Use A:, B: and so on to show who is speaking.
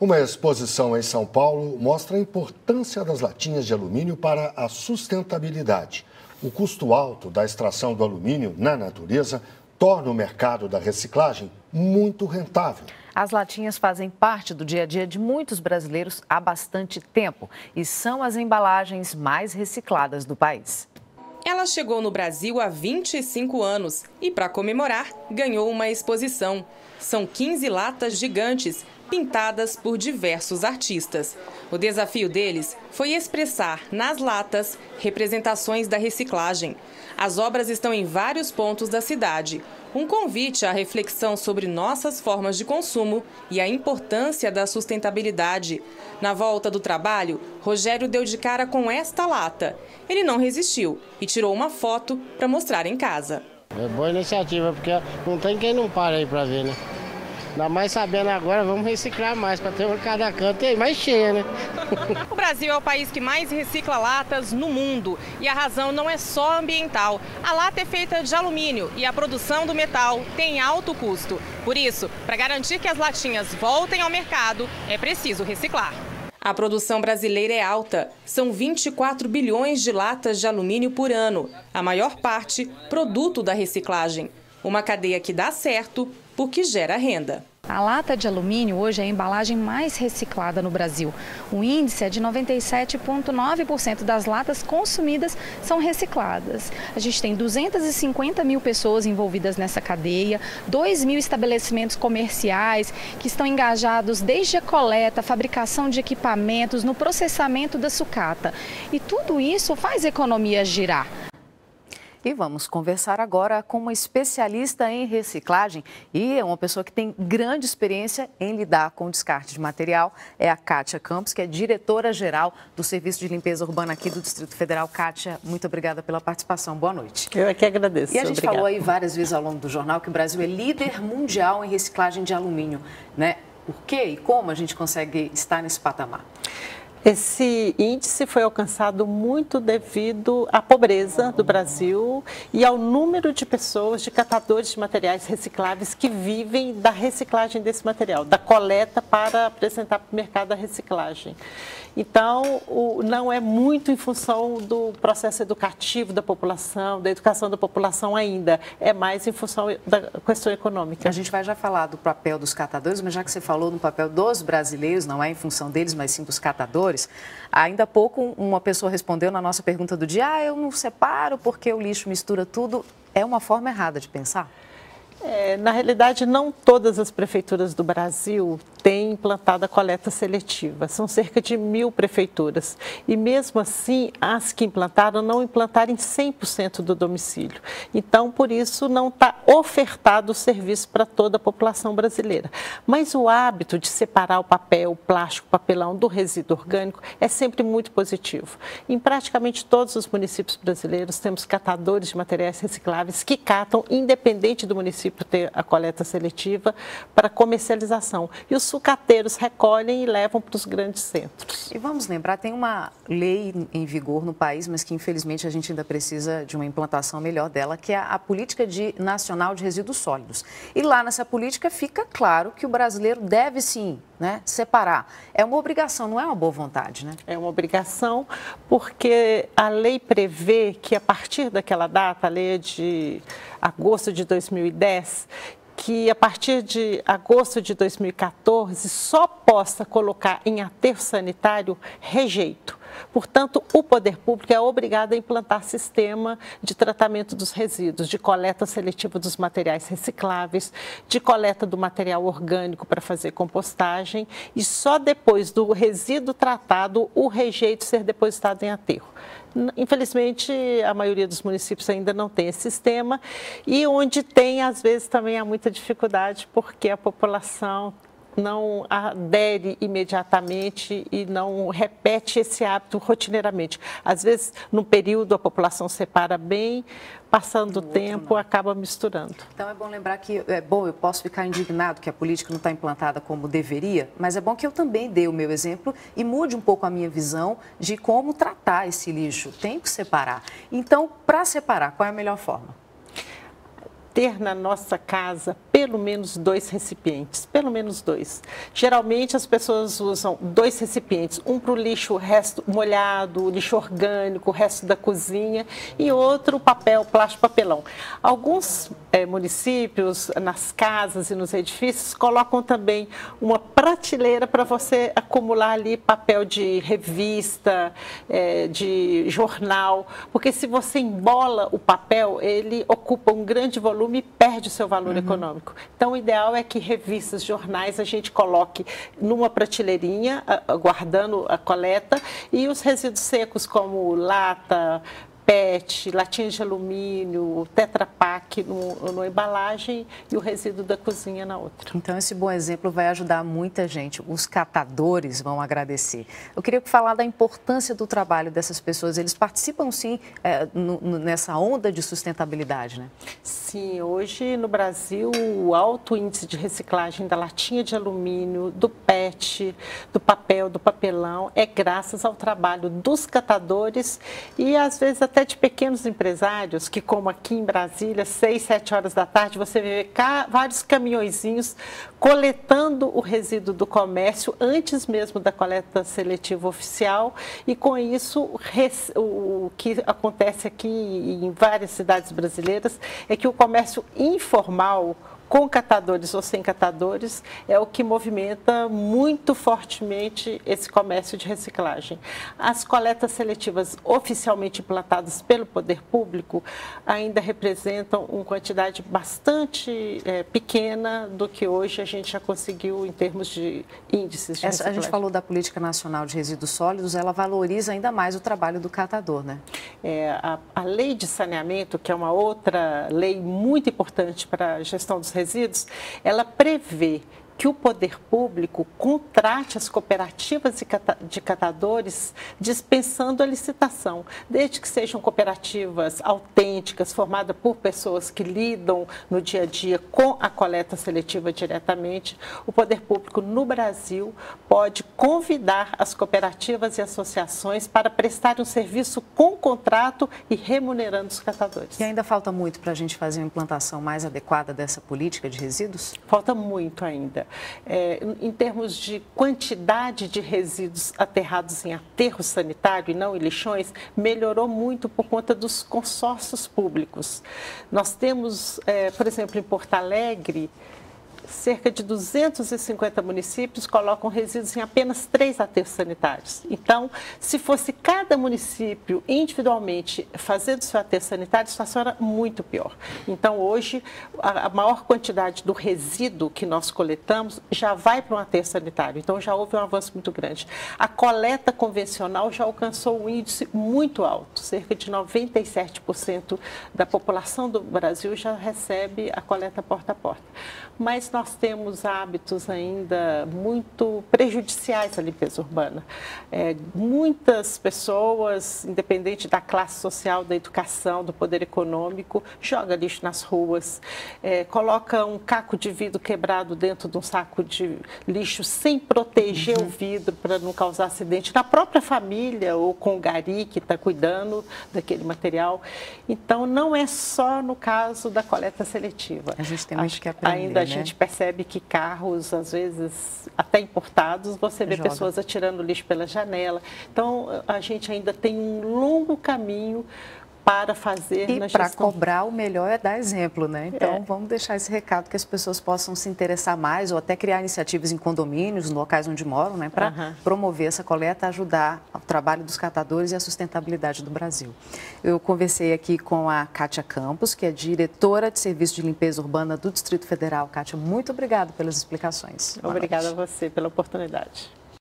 A: Uma exposição em São Paulo mostra a importância das latinhas de alumínio para a sustentabilidade. O custo alto da extração do alumínio na natureza torna o mercado da reciclagem muito rentável.
B: As latinhas fazem parte do dia a dia de muitos brasileiros há bastante tempo e são as embalagens mais recicladas do país.
C: Ela chegou no Brasil há 25 anos e, para comemorar, ganhou uma exposição. São 15 latas gigantes, pintadas por diversos artistas. O desafio deles foi expressar nas latas representações da reciclagem. As obras estão em vários pontos da cidade. Um convite à reflexão sobre nossas formas de consumo e a importância da sustentabilidade. Na volta do trabalho, Rogério deu de cara com esta lata. Ele não resistiu e tirou uma foto para mostrar em casa.
D: É boa iniciativa, porque não tem quem não para aí para ver, né? Ainda mais sabendo agora, vamos reciclar mais, para ter um cada canto e mais cheia, né?
C: O Brasil é o país que mais recicla latas no mundo. E a razão não é só ambiental. A lata é feita de alumínio e a produção do metal tem alto custo. Por isso, para garantir que as latinhas voltem ao mercado, é preciso reciclar. A produção brasileira é alta. São 24 bilhões de latas de alumínio por ano. A maior parte, produto da reciclagem. Uma cadeia que dá certo porque gera renda.
E: A lata de alumínio hoje é a embalagem mais reciclada no Brasil. O índice é de 97,9% das latas consumidas são recicladas. A gente tem 250 mil pessoas envolvidas nessa cadeia, 2 mil estabelecimentos comerciais que estão engajados desde a coleta, a fabricação de equipamentos, no processamento da sucata. E tudo isso faz a economia girar.
B: E vamos conversar agora com uma especialista em reciclagem e é uma pessoa que tem grande experiência em lidar com descarte de material. É a Kátia Campos, que é diretora-geral do Serviço de Limpeza Urbana aqui do Distrito Federal. Kátia, muito obrigada pela participação. Boa noite.
F: Eu é que agradeço.
B: E a gente falou aí várias vezes ao longo do jornal que o Brasil é líder mundial em reciclagem de alumínio, né? Por quê e como a gente consegue estar nesse patamar?
F: Esse índice foi alcançado muito devido à pobreza do Brasil e ao número de pessoas, de catadores de materiais recicláveis que vivem da reciclagem desse material, da coleta para apresentar para o mercado da reciclagem. Então, não é muito em função do processo educativo da população, da educação da população ainda, é mais em função da questão econômica.
B: A gente vai já falar do papel dos catadores, mas já que você falou no papel dos brasileiros, não é em função deles, mas sim dos catadores, ainda há pouco uma pessoa respondeu na nossa pergunta do dia, eu não separo porque o lixo mistura tudo. É uma forma errada de pensar?
F: Na realidade, não todas as prefeituras do Brasil têm implantado a coleta seletiva. São cerca de 1.000 prefeituras. E mesmo assim, as que implantaram não implantaram em 100% do domicílio. Então, por isso, não está ofertado o serviço para toda a população brasileira. Mas o hábito de separar o papel, o plástico, o papelão do resíduo orgânico é sempre muito positivo. Em praticamente todos os municípios brasileiros, temos catadores de materiais recicláveis que catam, independente do município ter a coleta seletiva, para comercialização. E os sucateiros recolhem e levam para os grandes centros.
B: E vamos lembrar, tem uma lei em vigor no país, mas que infelizmente a gente ainda precisa de uma implantação melhor dela, que é a Política Nacional de Resíduos Sólidos. E lá nessa política fica claro que o brasileiro deve sim, né, separar. É uma obrigação, não é uma boa vontade, né?
F: É uma obrigação porque a lei prevê que a partir daquela data, a lei é de agosto de 2010, que a partir de agosto de 2014 só possa colocar em aterro sanitário rejeito. Portanto, o poder público é obrigado a implantar sistema de tratamento dos resíduos, de coleta seletiva dos materiais recicláveis, de coleta do material orgânico para fazer compostagem e só depois do resíduo tratado o rejeito ser depositado em aterro. Infelizmente, a maioria dos municípios ainda não tem esse sistema e onde tem, às vezes, também há muita dificuldade porque a população não adere imediatamente e não repete esse hábito rotineiramente. Às vezes, no período, a população separa bem, passando o tempo, acaba misturando.
B: Então, é bom lembrar que, eu posso ficar indignado que a política não está implantada como deveria, mas é bom que eu também dê o meu exemplo e mude um pouco a minha visão de como tratar esse lixo. Tem que separar. Então, para separar, qual é a melhor forma?
F: ter na nossa casa pelo menos 2 recipientes, pelo menos 2. Geralmente as pessoas usam 2 recipientes, um para o lixo, o resto molhado, o lixo orgânico, o resto da cozinha e outro papel, plástico, papelão. Alguns municípios, nas casas e nos edifícios, colocam também uma prateleira para você acumular ali papel de revista, de jornal, porque se você embola o papel, ele ocupa um grande volume e perde o seu valor econômico. Então, o ideal é que revistas, jornais, a gente coloque numa prateleirinha, guardando a coleta, e os resíduos secos como lata, PET, latinha de alumínio, Tetra Pak numa embalagem e o resíduo da cozinha na outra.
B: Então, esse bom exemplo vai ajudar muita gente. Os catadores vão agradecer. Eu queria falar da importância do trabalho dessas pessoas. Eles participam, sim, nessa onda de sustentabilidade, né?
F: Sim, hoje no Brasil, o alto índice de reciclagem da latinha de alumínio, do PET, do papel, do papelão, é graças ao trabalho dos catadores e, às vezes, até de pequenos empresários, que como aqui em Brasília, 6, 7 horas da tarde, você vê vários caminhõezinhos coletando o resíduo do comércio antes mesmo da coleta seletiva oficial e com isso o que acontece aqui em várias cidades brasileiras é que o comércio informal, com catadores ou sem catadores, é o que movimenta muito fortemente esse comércio de reciclagem. As coletas seletivas oficialmente implantadas pelo poder público ainda representam uma quantidade bastante pequena do que hoje a gente já conseguiu em termos de índices de reciclagem.
B: A gente falou da Política Nacional de Resíduos Sólidos, ela valoriza ainda mais o trabalho do catador, né?
F: A Lei de Saneamento, que é uma outra lei muito importante para a gestão dos resíduos, ela prevê que o poder público contrate as cooperativas de catadores dispensando a licitação, desde que sejam cooperativas autênticas, formadas por pessoas que lidam no dia a dia com a coleta seletiva diretamente. O poder público no Brasil pode convidar as cooperativas e associações para prestar um serviço com contrato e remunerando os catadores.
B: E ainda falta muito para a gente fazer uma implantação mais adequada dessa política de resíduos?
F: Falta muito ainda. Em termos de quantidade de resíduos aterrados em aterro sanitário e não em lixões, melhorou muito por conta dos consórcios públicos. Nós temos, por exemplo, em Porto Alegre, cerca de 250 municípios colocam resíduos em apenas 3 aterros sanitários. Então, se fosse cada município individualmente fazer do seu aterro sanitário, a situação era muito pior. Então, hoje, a maior quantidade do resíduo que nós coletamos já vai para um aterro sanitário. Então, já houve um avanço muito grande. A coleta convencional já alcançou um índice muito alto. Cerca de 97% da população do Brasil já recebe a coleta porta a porta. Mas nós temos hábitos ainda muito prejudiciais à limpeza urbana. Muitas pessoas, independente da classe social, da educação, do poder econômico, jogam lixo nas ruas, coloca um caco de vidro quebrado dentro de um saco de lixo sem proteger o vidro para não causar acidente na própria família ou com o gari que está cuidando daquele material. Então, não é só no caso da coleta seletiva.
B: A gente tem muito que aprender,
F: ainda a gente percebe que carros, às vezes, até importados, você vê pessoas atirando lixo pela janela. Então, a gente ainda tem um longo caminho para fazer
B: na gestão. E para cobrar, o melhor é dar exemplo, né? Então, vamos deixar esse recado que as pessoas possam se interessar mais ou até criar iniciativas em condomínios, em locais onde moram, né? Para promover essa coleta, ajudar o trabalho dos catadores e a sustentabilidade do Brasil. Eu conversei aqui com a Kátia Campos, que é diretora de Serviço de Limpeza Urbana do Distrito Federal. Kátia, muito obrigada pelas explicações.
F: Obrigada a você pela oportunidade.